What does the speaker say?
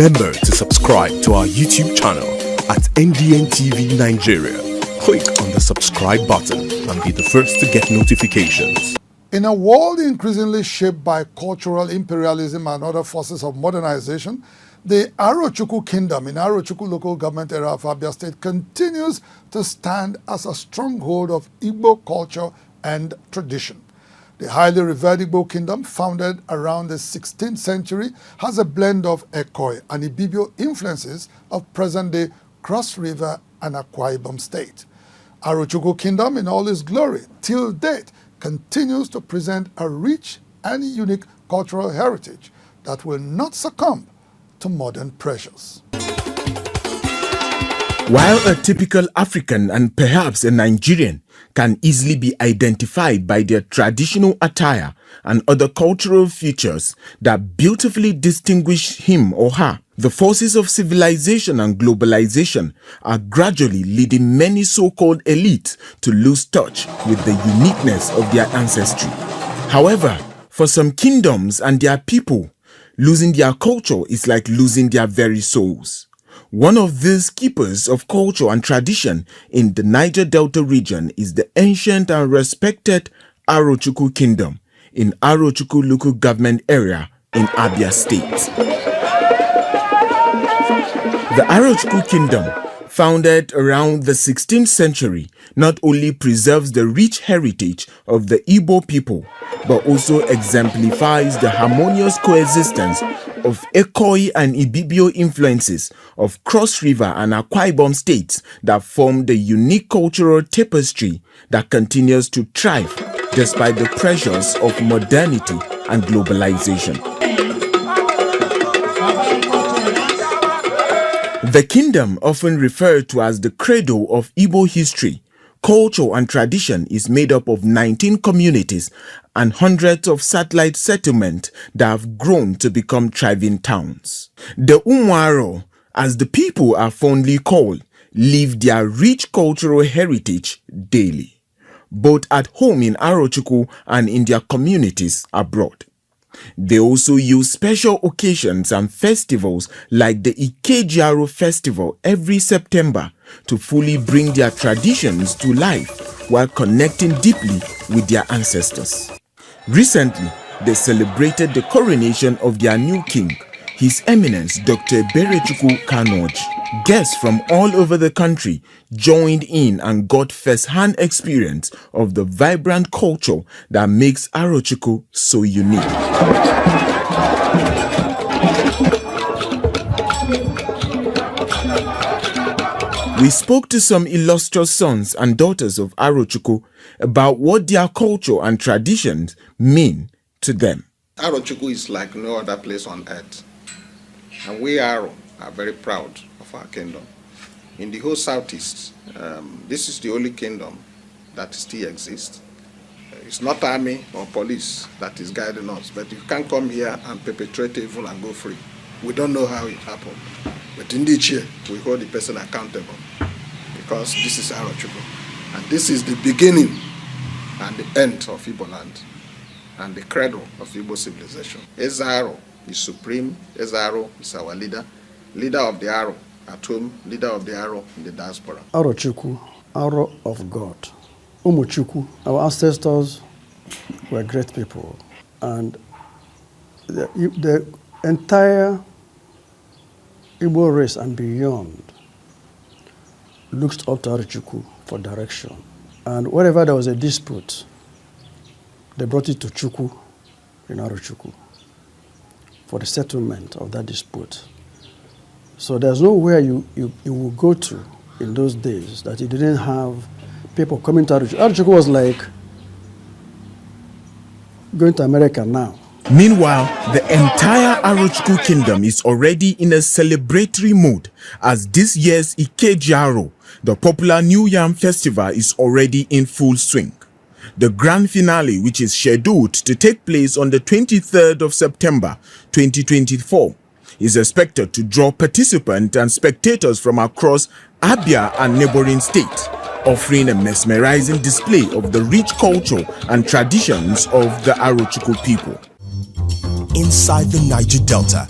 Remember to subscribe to our YouTube channel at NDN TV Nigeria. Click on the subscribe button and be the first to get notifications. In a world increasingly shaped by cultural imperialism and other forces of modernization, the Arochukwu Kingdom in Arochukwu local government area of Abia State continues to stand as a stronghold of Igbo culture and tradition. The highly revered Igbo kingdom, founded around the 16th century, has a blend of EKOI and IBIBIO influences of present-day Cross River and IBOM state. Arochukwu Kingdom, in all its glory, till date, continues to present a rich and unique cultural heritage that will not succumb to modern pressures. While a typical African and perhaps a Nigerian can easily be identified by their traditional attire and other cultural features that beautifully distinguish him or her, the forces of civilization and globalization are gradually leading many so-called elites to lose touch with the uniqueness of their ancestry. However, for some kingdoms and their people, losing their culture is like losing their very souls. One of these keepers of culture and tradition in the Niger Delta region is the ancient and respected Arochukwu Kingdom in Arochukwu local government area in Abia State. The Arochukwu Kingdom, founded around the 16th century, not only preserves the rich heritage of the Igbo people, but also exemplifies the harmonious coexistence of EKOI and IBIBIO influences of Cross River and IBOM states that form the unique cultural tapestry that continues to thrive despite the pressures of modernity and globalization. The kingdom, often referred to as the cradle of Igbo history, culture and tradition, is made up of 19 communities and hundreds of satellite settlements that have grown to become thriving towns. The Umwaro, as the people are fondly called, live their rich cultural heritage daily, both at home in Arochukwu and in their communities abroad. They also use special occasions and festivals like the IGBO festival every September to fully bring their traditions to life while connecting deeply with their ancestors. Recently, they celebrated the coronation of their new king, His Eminence Dr. Arochukwu Kanoji. Guests from all over the country joined in and got first-hand experience of the vibrant culture that makes Arochukwu so unique. We spoke to some illustrious sons and daughters of Arochukwu about what their culture and traditions mean to them. Arochukwu is like no other place on earth, and we are very proud of our kingdom. In the whole Southeast, this is the only kingdom that still exists. It's not army or police that is guiding us, but you can't come here and perpetrate evil and go free. We don't know how it happened, but in this year, we hold the person accountable because this is Arochukwu. And this is the beginning and the end of Igbo land and the cradle of Igbo civilization. Ezaro is supreme. Ezaro is our leader. Leader of the arrow at home, leader of the arrow in the diaspora. Arochukwu, arrow of God. Umuchukwu, our ancestors were great people. And the entire Igbo race and beyond looked up to Arochukwu for direction. And wherever there was a dispute, they brought it to Chukwu in Arochukwu for the settlement of that dispute. So there's nowhere you will go to in those days that you didn't have people coming to Arochukwu. Arochukwu was like going to America now. Meanwhile, the entire Arochukwu kingdom is already in a celebratory mood as this year's IGBO, the popular New Yam Festival, is already in full swing. The grand finale, which is scheduled to take place on the 23rd of September 2024, is expected to draw participants and spectators from across Abia and neighboring states, offering a mesmerizing display of the rich culture and traditions of the Arochukwu people. Inside the Niger Delta,